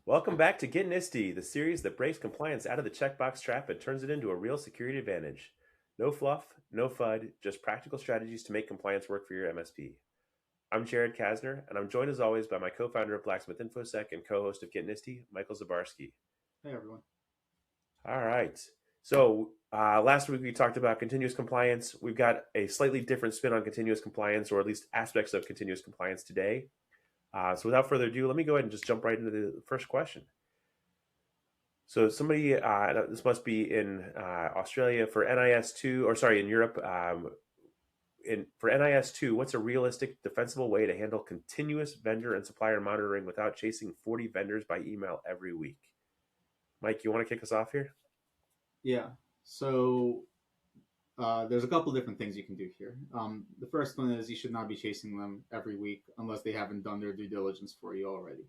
Welcome back to Get NIST, the series that breaks compliance out of the checkbox trap and turns it into a real security advantage. No fluff, no FUD, just practical strategies to make compliance work for your MSP. I'm Jared Kasner, and I'm joined as always by my co-founder of Blacksmith InfoSec and co-host of Get NIST, Michael Zabarski. Hey everyone. All right. So last week we talked about continuous compliance. We've got a slightly different spin on continuous compliance, or at least aspects of continuous compliance today. So without further ado, let me go ahead and just jump right into the first question. So somebody, this must be in Australia for NIS2, or sorry, in Europe. For NIS2, what's a realistic, defensible way to handle continuous vendor and supplier monitoring without chasing 40 vendors by email every week? Mike, you want to kick us off here? Yeah. So there's a couple different things you can do here. The first one is you should not be chasing them every week unless they haven't done their due diligence for you already.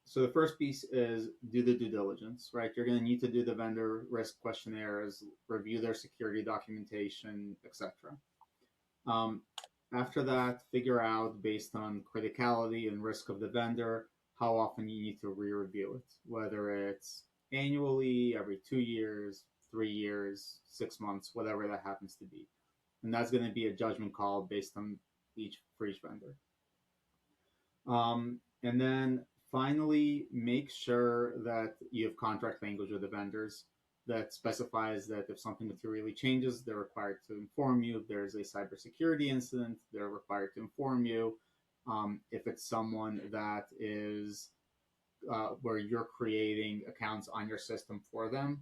So the first piece is do the due diligence, right? You're going to need to do the vendor risk questionnaires, review their security documentation, etc. After that, figure out based on criticality and risk of the vendor how often you need to re-review it, whether it's annually, every 2 years, 3 years, 6 months, whatever that happens to be. And that's going to be a judgment call based on each vendor. And then finally, make sure that you have contract language with the vendors that specifies that if something materially changes, they're required to inform you. If there's a cybersecurity incident, they're required to inform you. If it's someone that is where you're creating accounts on your system for them,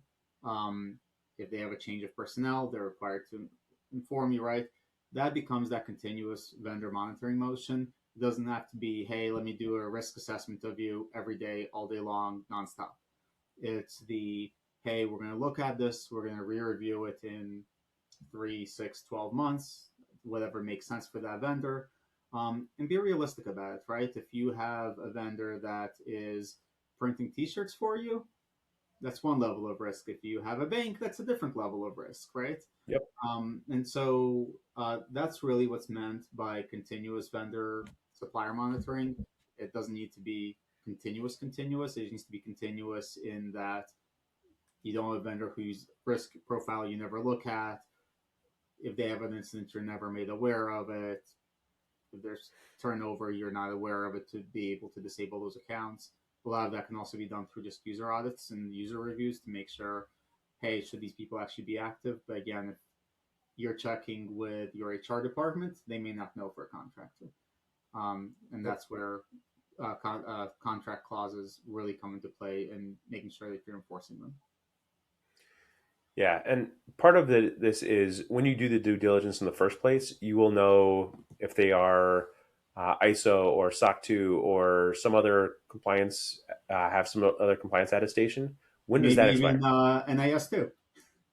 if they have a change of personnel, they're required to inform you, right? That becomes that continuous vendor monitoring motion. It doesn't have to be, hey, let me do a risk assessment of you every day, all day long, nonstop. It's the, hey, we're going to look at this, we're going to re-review it in 3, 6, 12 months, whatever makes sense for that vendor. And be realistic about it, right? If you have a vendor that is printing t-shirts for you, that's one level of risk. If you have a bank, that's a different level of risk, right? Yep. And so that's really what's meant by continuous vendor supplier monitoring. It doesn't need to be continuous. It needs to be continuous in that you don't have a vendor whose risk profile you never look at. If they have an incident, you're never made aware of it. If there's turnover, you're not aware of it to be able to disable those accounts. A lot of that can also be done through just user audits and user reviews to make sure, hey, should these people actually be active? But again, if you're checking with your HR department, they may not know for a contractor. And that's where contract clauses really come into play in making sure that you're enforcing them. Yeah, and part of this is when you do the due diligence in the first place, you will know if they are ISO or SOC 2 or some other compliance, have some other compliance attestation. When does Maybe that even expire? NIS2.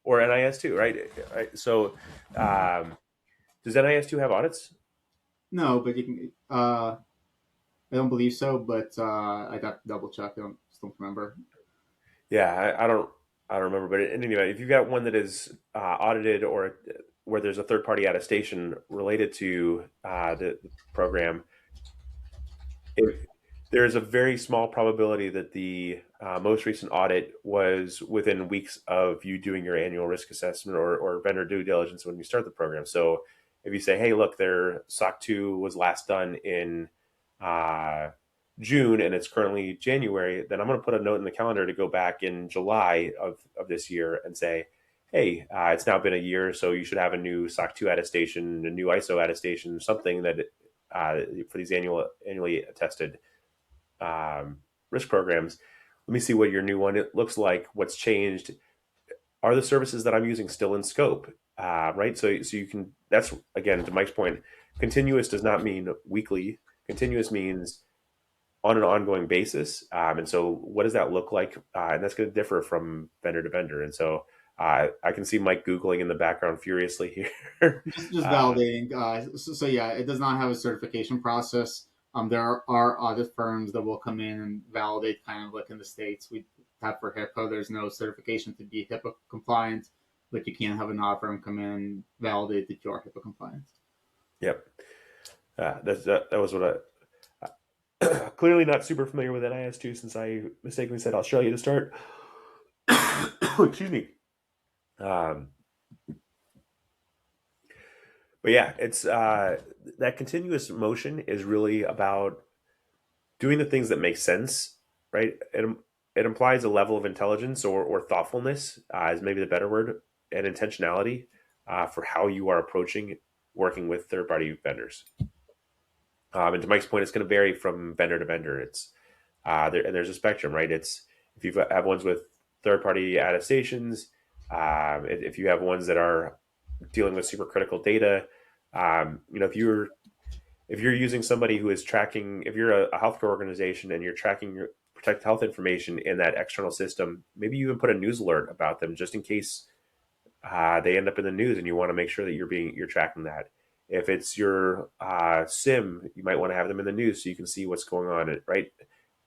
Or NIS2, right? So, does NIS2 have audits? No, but you can. I don't believe so, but I'd have to double check. Just don't remember. Yeah, I don't remember. But in any event, if you've got one that is audited or where there's a third party attestation related to the program, there's a very small probability that the most recent audit was within weeks of you doing your annual risk assessment or vendor due diligence when you start the program. So if you say, hey, look, their SOC 2 was last done in June and it's currently January, then I'm going to put a note in the calendar to go back in July of this year and say, hey, it's now been a year, so you should have a new SOC 2 attestation, a new ISO attestation, something that for these annually attested risk programs. Let me see what your new one it looks like. What's changed? Are the services that I'm using still in scope? Right. So you can. That's again to Mike's point. Continuous does not mean weekly. Continuous means on an ongoing basis. And so, what does that look like? And that's going to differ from vendor to vendor. And so, I can see Mike googling in the background furiously here. Just validating. So yeah, it does not have a certification process. There are audit firms that will come in and validate, kind of like in the States we have for HIPAA. There's no certification to be HIPAA compliant, but you can't have an audit firm come in and validate that you are HIPAA compliant. Yep. That was what Clearly not super familiar with NIS2 since I mistakenly said Australia to start. Excuse me. Um, but yeah, it's that continuous motion is really about doing the things that make sense, right? It implies a level of intelligence or thoughtfulness, is maybe the better word, and intentionality for how you are approaching working with third party vendors. And to Mike's point, it's going to vary from vendor to vendor. It's and there's a spectrum, right? It's if you have ones with third party attestations, if you have ones that are dealing with super critical data, if you're using somebody who is tracking, if you're a healthcare organization and you're tracking your protect health information in that external system, maybe you even put a news alert about them just in case they end up in the news, and you want to make sure that you're tracking that. If it's your sim, you might want to have them in the news so you can see what's going on. Right?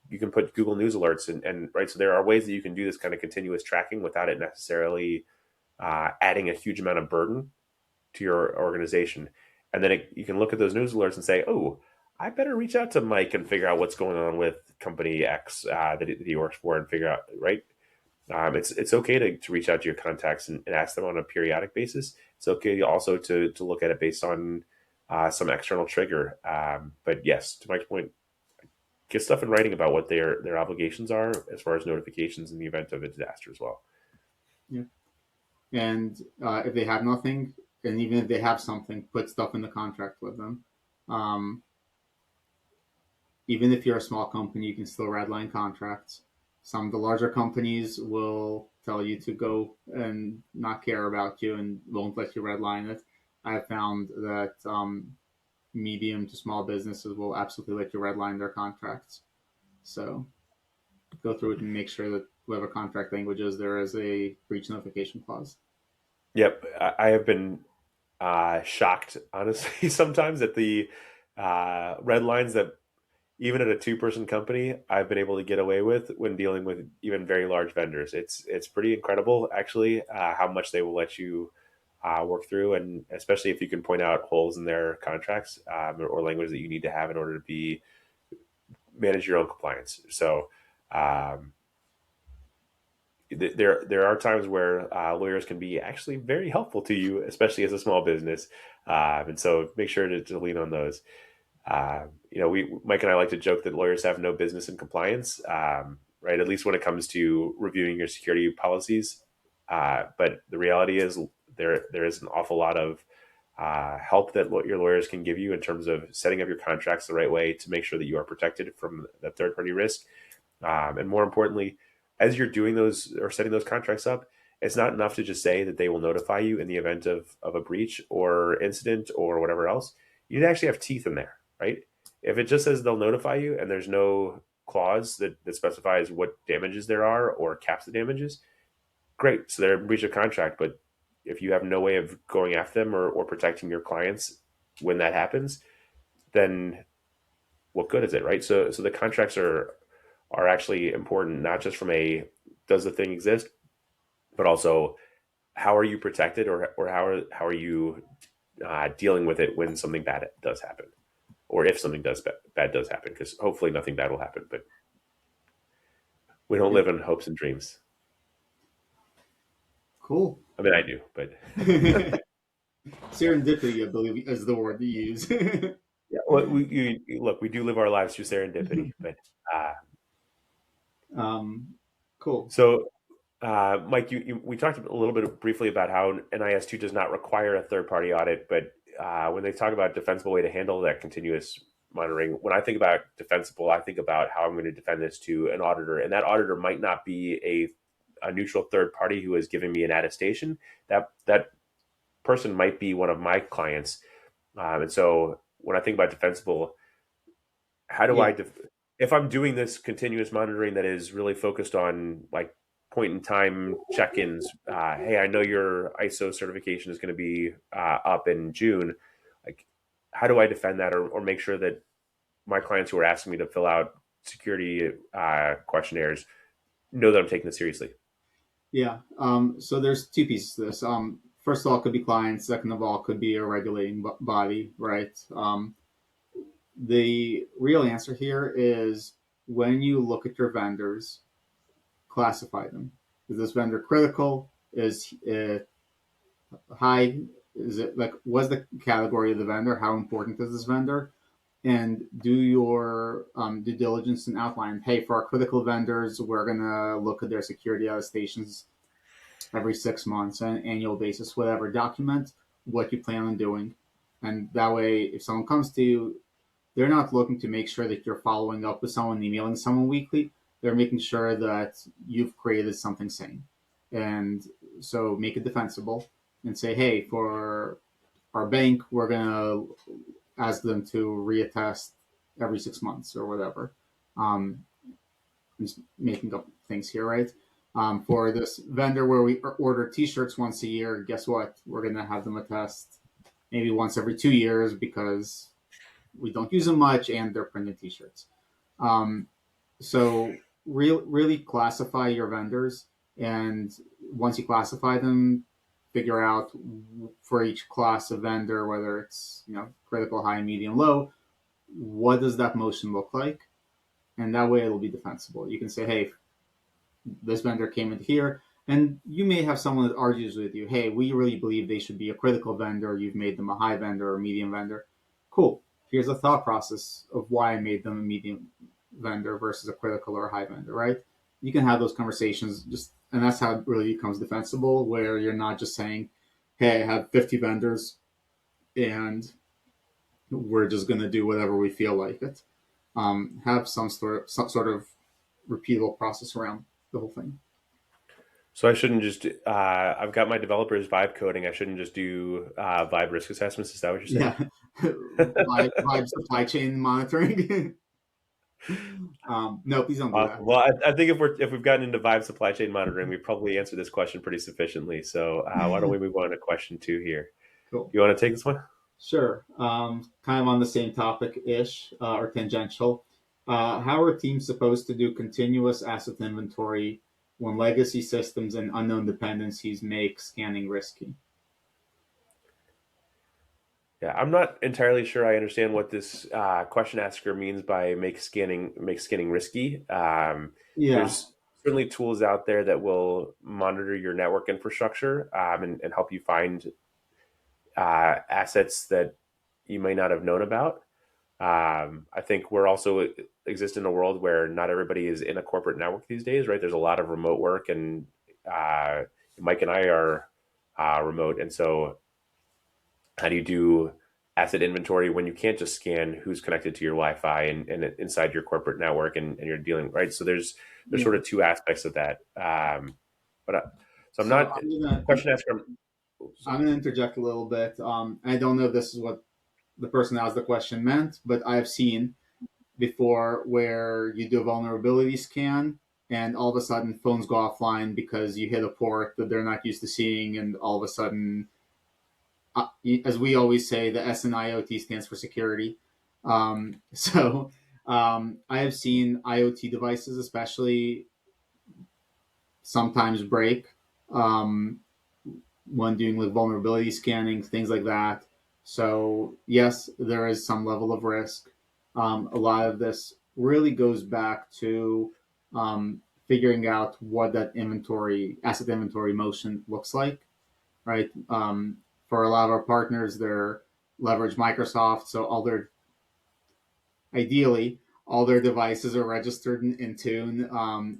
You can put Google News alerts, and right. So there are ways that you can do this kind of continuous tracking without it necessarily adding a huge amount of burden to your organization. And then you can look at those news alerts and say, oh, I better reach out to Mike and figure out what's going on with company X that he works for and figure out, right? It's okay to reach out to your contacts and ask them on a periodic basis. It's okay also to look at it based on some external trigger. But yes, to Mike's point, get stuff in writing about what their obligations are as far as notifications in the event of a disaster as well. Yeah. And if they have nothing, and even if they have something, put stuff in the contract with them. Um, Even if you're a small company, you can still redline contracts. Some of the larger companies will tell you to go and not care about you and won't let you redline it. I have found that medium to small businesses will absolutely let you redline their contracts. So go through it and make sure that whatever contract language is, there is a breach notification clause. Yep, I have been shocked, honestly, sometimes at the red lines that even at a two-person company I've been able to get away with when dealing with even very large vendors. It's pretty incredible, actually, how much they will let you work through, and especially if you can point out holes in their contracts or language that you need to have in order to be manage your own compliance. So um, there are times where lawyers can be actually very helpful to you, especially as a small business, and so make sure to lean on those. We Mike and I like to joke that lawyers have no business in compliance, right? At least when it comes to reviewing your security policies. But the reality is there is an awful lot of help that your lawyers can give you in terms of setting up your contracts the right way to make sure that you are protected from that third party risk. And more importantly, as you're doing those or setting those contracts up, it's not enough to just say that they will notify you in the event of a breach or incident or whatever else. You need to actually have teeth in there, right? If it just says they'll notify you and there's no clause that specifies what damages there are or caps the damages, great. So they're in breach of contract. But if you have no way of going after them or protecting your clients when that happens, then what good is it, right? So the contracts are actually important, not just from a does the thing exist, but also how are you protected or how are you dealing with it when something bad does happen, or if something bad does happen, because hopefully nothing bad will happen, but we don't Yep. live in hopes and dreams. Cool. I mean, I do, but Serendipity, I believe, is the word to use. yeah, well, look, we do live our lives through serendipity, but uh, um, cool. so Mike, we talked a little bit briefly about how NIS2 does not require a third party audit, but when they talk about defensible way to handle that continuous monitoring, when I think about defensible, I think about how I'm going to defend this to an auditor, and that auditor might not be a neutral third party who is giving me an attestation. That person might be one of my clients, and so when I think about defensible, how do Yeah. if I'm doing this continuous monitoring that is really focused on like point in time check-ins, hey, I know your ISO certification is going to be up in June, like how do I defend that or make sure that my clients who are asking me to fill out security questionnaires know that I'm taking this seriously? Yeah. So there's two pieces to this. First of all, it could be clients. Second of all, it could be a regulating body, right? The real answer here is when you look at your vendors, classify them. Is this vendor critical? Is it high? Is it like, what's the category of the vendor? How important is this vendor? And do your due diligence and outline. Hey, for our critical vendors, we're gonna look at their security attestations every 6 months on an annual basis. Whatever, document what you plan on doing, and that way, if someone comes to you, they're not looking to make sure that you're following up with someone, emailing someone weekly. They're making sure that you've created something sane, and so make it defensible and say, hey, for our bank, we're gonna ask them to reattest every 6 months or whatever. I'm just making up things here, right? For this vendor where we order T-shirts once a year, guess what? We're gonna have them attest maybe once every 2 years because we don't use them much and they're printed T-shirts. Um, so really classify your vendors, and once you classify them, figure out for each class of vendor, whether it's critical, high, medium, low, what does that motion look like, and that way it'll be defensible. You can say, hey, this vendor came in here, and you may have someone that argues with you, hey, we really believe they should be a critical vendor. You've made them a high vendor or a medium vendor. Cool. Here's a thought process of why I made them a medium vendor versus a critical or a high vendor, right? You can have those conversations, and that's how it really becomes defensible, where you're not just saying, hey, I have 50 vendors and we're just going to do whatever we feel like it. Have some sort of repeatable process around the whole thing. So I shouldn't just. I've got my developers vibe coding. I shouldn't just do vibe risk assessments. Is that what you're saying? Yeah, vibe supply chain monitoring. No, please don't do that. Awesome. Well, I think if we've gotten into vibe supply chain monitoring, we probably answered this question pretty sufficiently. So why don't we move on to question 2 here? Cool. You want to take this one? Sure. Kind of on the same topic ish or tangential. How are teams supposed to do continuous asset inventory when legacy systems and unknown dependencies make scanning risky? Yeah, I'm not entirely sure I understand what this question asker means by make scanning risky. Yeah. There's certainly tools out there that will monitor your network infrastructure and help you find assets that you may not have known about. I think we're also exist in a world where not everybody is in a corporate network these days, right? There's a lot of remote work, and Mike and I are remote, and so how do you do asset inventory when you can't just scan who's connected to your Wi-Fi and inside your corporate network, and you're dealing right? So there's Yeah. sort of two aspects of that. But so I'm So not question asker. I'm gonna interject a little bit. I don't know if this is what the person who asked the question meant, but I've seen before where you do a vulnerability scan and all of a sudden phones go offline because you hit a port that they're not used to seeing, and all of a sudden, as we always say, the SNIOT stands for security. I have seen IoT devices, especially, sometimes break um, when doing like vulnerability scanning, things like that. So yes, there is some level of risk. A lot of this really goes back to figuring out what that asset inventory motion looks like, right? For a lot of our partners, they're leverage Microsoft, so ideally all their devices are registered in Intune,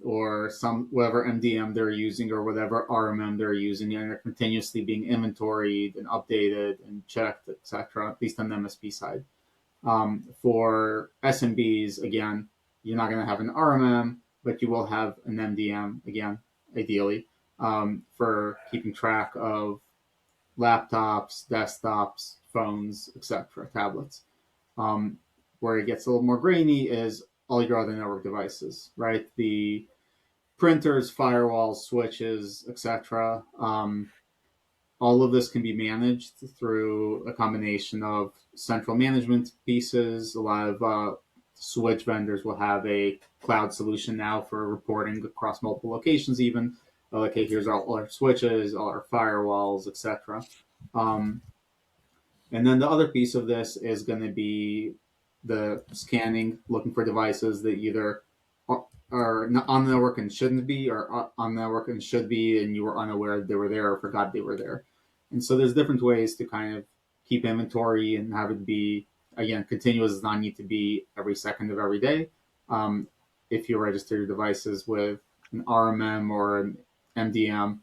or some whatever MDM they're using or whatever RMM they're using, and they're continuously being inventoried and updated and checked, etc. At least on the MSP side. For SMBs, again, you're not going to have an RMM, but you will have an MDM, again, ideally, for keeping track of laptops, desktops, phones, etc., tablets. Um, where it gets a little more grainy is all your other network devices, right? The printers, firewalls, switches, etc. All of this can be managed through a combination of central management pieces. A lot of switch vendors will have a cloud solution now for reporting across multiple locations, even. Okay, here's all our switches, all our firewalls, etc. Um, and then the other piece of this is going to be the scanning, looking for devices that either are not on the network and shouldn't be, or on the network and should be, and you were unaware they were there or forgot they were there. And so there's different ways to kind of keep inventory and have it be, again, continuous does not need to be every second of every day. Um, if you register your devices with an RMM or an MDM,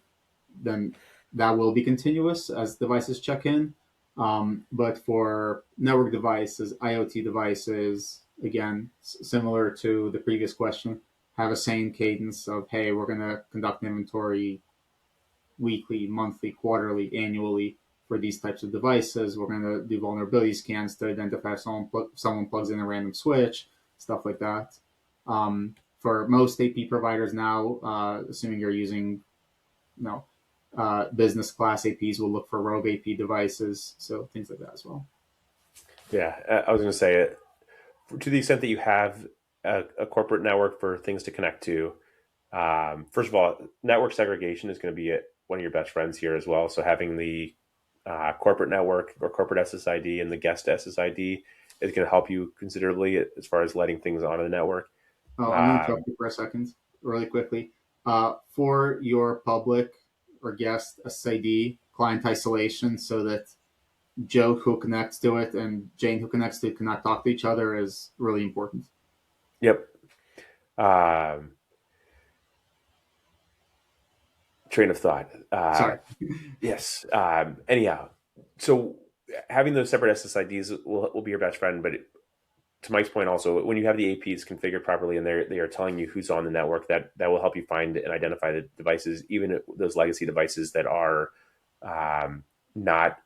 then that will be continuous as devices check in. But for network devices, IoT devices, again, similar to the previous question, have a same cadence of, hey, we're going to conduct inventory weekly, monthly, quarterly, annually for these types of devices. We're going to do vulnerability scans to identify if someone plugs in a random switch, stuff like that. For most AP providers now, assuming you're using no business class APs, will look for rogue AP devices, so things like that as well. Yeah, I was going to say, to the extent that you have a corporate network for things to connect to, first of all, network segregation is going to be one of your best friends here as well. So having the corporate network or corporate SSID and the guest SSID is going to help you considerably as far as letting things onto the network. Oh, I'm going to Um, interrupt you for a second, really quickly. For your public or guest SSID client isolation, so that Joe who connects to it and Jane who connects to it cannot talk to each other, is really important. yep. Um, Train of thought. Sorry. Yes. Anyhow, so having those separate SSIDs will be your best friend, but to Mike's point, also when you have the APs configured properly and they are telling you who's on the network, that will help you find and identify the devices, even those legacy devices that are not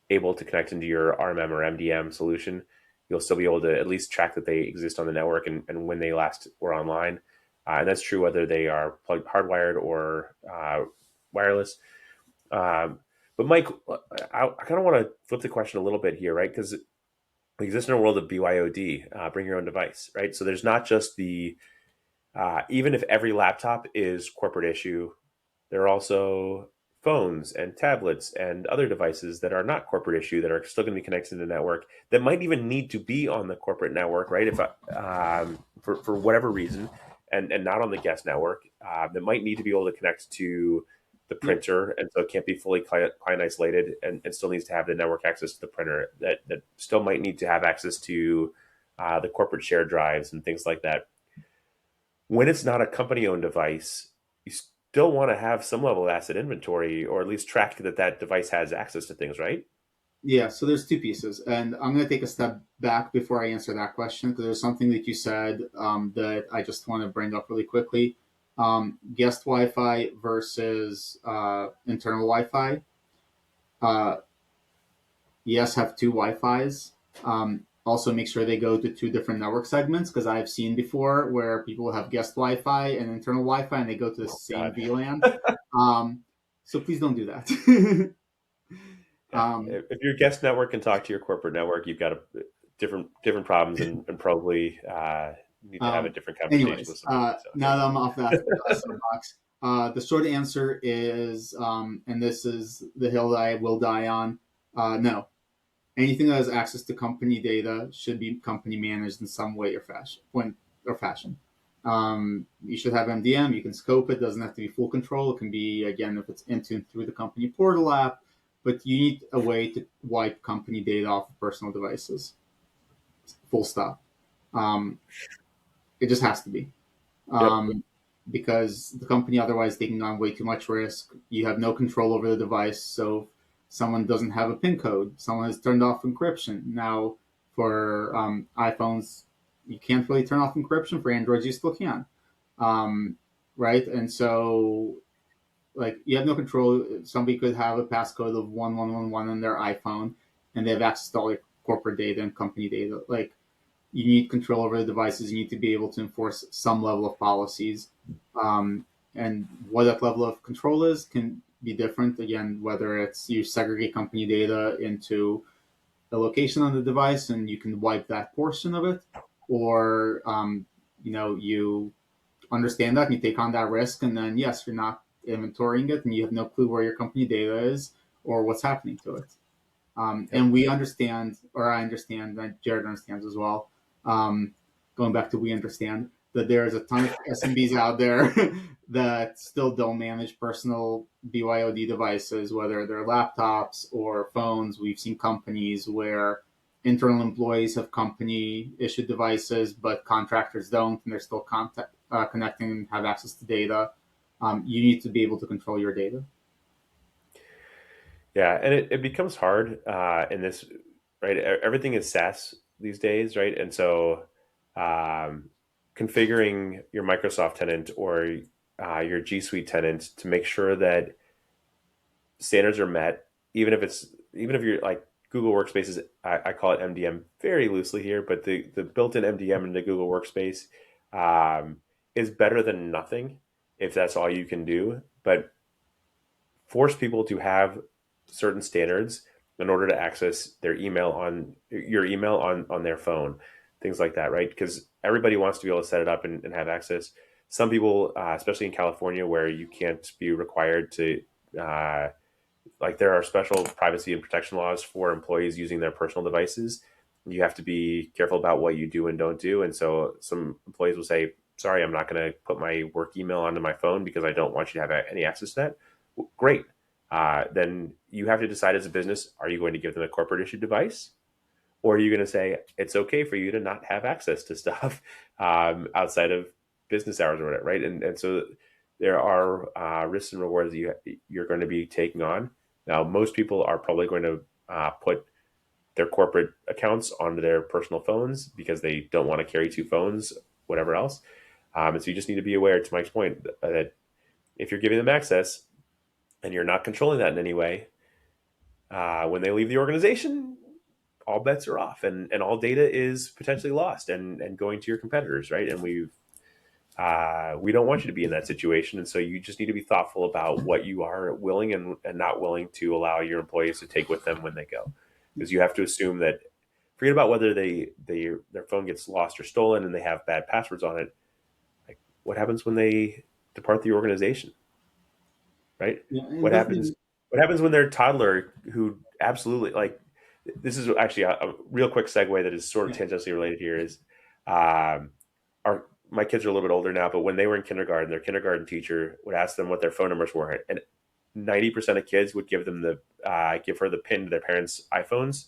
able to connect into your RMM or MDM solution. You'll still be able to at least track that they exist on the network and when they last were online. And that's true whether they are plugged hardwired or wireless. Um, but Mike, I kind of want to flip the question a little bit here, right? Because we exist in a world of BYOD, bring your own device, right? So there's not just even if every laptop is corporate issue, there are also phones and tablets and other devices that are not corporate issue that are still going to be connected to the network that might even need to be on the corporate network, right? If for whatever reason, and not on the guest network, that might need to be able to connect to the Yep. printer, and so it can't be fully client isolated, and still needs to have the network access to the printer. That still might need to have access to the corporate shared drives and things like that. When it's not a company owned device, you still want to have some level of asset inventory, or at least track that that device has access to things, right? Yeah, so there's two pieces, and I'm going to take a step back before I answer that question because there's something that you said that I just want to bring up really quickly. Guest Wi-Fi versus internal Wi-Fi. Uh, yes, have two Wi-Fis. Also, make sure they go to two different network segments because I've seen before where people have guest Wi-Fi and internal Wi-Fi and they go to the Oh same God, VLAN. Um, so please don't do that. yeah. um, If your guest network can talk to your corporate network, you've got a different problems, and probably need to have a Um, different conversation with anyways, somebody. So now that I'm off that soapbox, the short answer is, and this is the hill that I will die on. No, anything that has access to company data should be company managed in some way or fashion. You should have MDM. You can scope it. Doesn't have to be full control. It can be again if it's Intune through the company portal app. But you need a way to wipe company data off of personal devices. Full stop. Um, it just has to be. yep, um, because the company otherwise taking on way too much risk. You have no control over the device. So someone doesn't have a PIN code, someone has turned off encryption. Now, for iPhones, you can't really turn off encryption. For Androids, you still can. Um, right? And so, like, you have no control. Somebody could have a passcode of 1111 on their iPhone and they have access to all your corporate data and company data. Like, you need control over the devices. You need to be able to enforce some level of policies. Um, and what that level of control is can be different. Again, whether it's you segregate company data into a location on the device and you can wipe that portion of it, or you understand that and you take on that risk, and then yes, you're not inventorying it and you have no clue where your company data is or what's happening to it. Yep. And we understand, or I understand, that Jared understands as well. Um, Going back to we understand that there's a ton of SMBs out there that still don't manage personal BYOD devices, whether they're laptops or phones. We've seen companies where internal employees have company issued devices, but contractors don't, and they're still connecting and have access to data. You need to be able to control your data. Yeah, and it becomes hard in this, right? Everything is SaaS these days, right? And so um, configuring your Microsoft tenant or your G Suite tenant to make sure that standards are met, even if you're like Google Workspaces, I call it MDM very loosely here, but the built-in MDM into Google Workspace um, is better than nothing if that's all you can do. But force people to have certain standards in order to access their email on your email on their phone, things like that, right? Because everybody wants to be able to set it up and have access. Some people, especially in California, where you can't be required to, like there are special privacy and protection laws for employees using their personal devices. You have to be careful about what you do and don't do. And so some employees will say, sorry, I'm not going to put my work email onto my phone because I don't want you to have any access to that. Well, great. Then you have to decide as a business, are you going to give them a corporate issued device? Or are you going to say it's okay for you to not have access to stuff outside of business hours or whatever, right? And so there are risks and rewards that you're going to be taking on. Now, most people are probably going to put their corporate accounts onto their personal phones because they don't want to carry two phones, whatever else. And so you just need to be aware, to Mike's point, that if you're giving them access and you're not controlling that in any way, when they leave the organization, all bets are off, and all data is potentially lost and going to your competitors, right? And we don't want you to be in that situation, and so you just need to be thoughtful about what you are willing and not willing to allow your employees to take with them when they go, because you have to assume that forget about whether their phone gets lost or stolen and they have bad passwords on it. Like, what happens when they depart the organization, right? Yeah, and it What doesn't happens? even. What happens when they're a toddler who absolutely like? This is actually a real quick segue that is sort of Yeah, tangentially related here. Is um, our my kids are a little bit older now, but when they were in kindergarten, their kindergarten teacher would ask them what their phone numbers were, and 90% of kids would give her the pin to their parents' iPhones,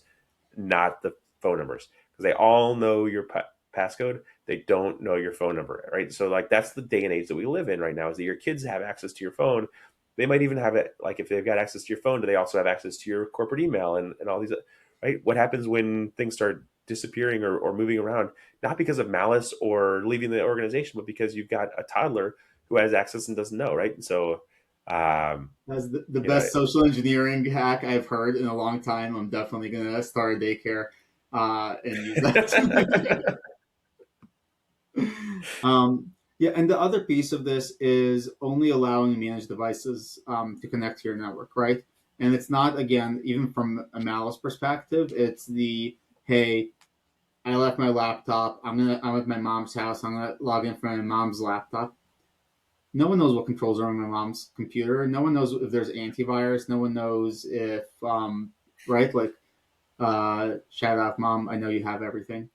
not the phone numbers, because they all know your passcode. They don't know your phone number, right? So like that's the day and age that we live in right now. Is that your kids have access to your phone? They might even have it like if they've got access to your phone, do they also have access to your corporate email and all these, right? What happens when things start disappearing or moving around, not because of malice or leaving the organization, but because you've got a toddler who has access and doesn't know, right? And so, that's the you know, best social engineering hack I've heard in a long time. I'm definitely gonna start a daycare and use that. Yeah, and the other piece of this is only allowing managed devices to connect to your network, right? And it's not, again, even from a malice perspective, it's the hey, I left my laptop. I'm at my mom's house. I'm gonna log in from my mom's laptop. No one knows what controls are on my mom's computer. No one knows if there's antivirus. No one knows if right, like shout out mom, I know you have everything.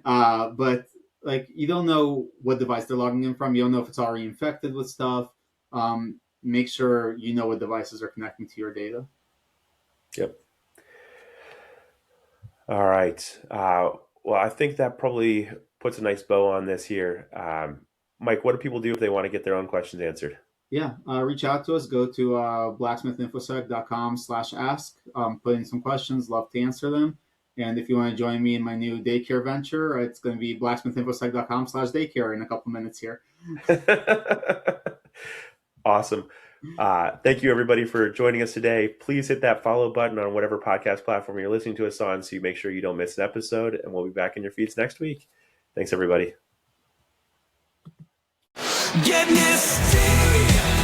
But like you don't know what device they're logging in from. You don't know if it's already infected with stuff. Make sure you know what devices are connecting to your data. yep. All right. Well, I think that probably puts a nice bow on this here. Mike, what do people do if they want to get their own questions answered? Yeah, reach out to us. Go to blacksmithinfosec.com/ask. Put in some questions. Love to answer them. And if you want to join me in my new daycare venture, it's going to be blacksmithinfosec.com/daycare in a couple minutes here. Awesome. Thank you, everybody, for joining us today. Please hit that follow button on whatever podcast platform you're listening to us on so you make sure you don't miss an episode. And we'll be back in your feeds next week. Thanks, everybody. Get mysterious.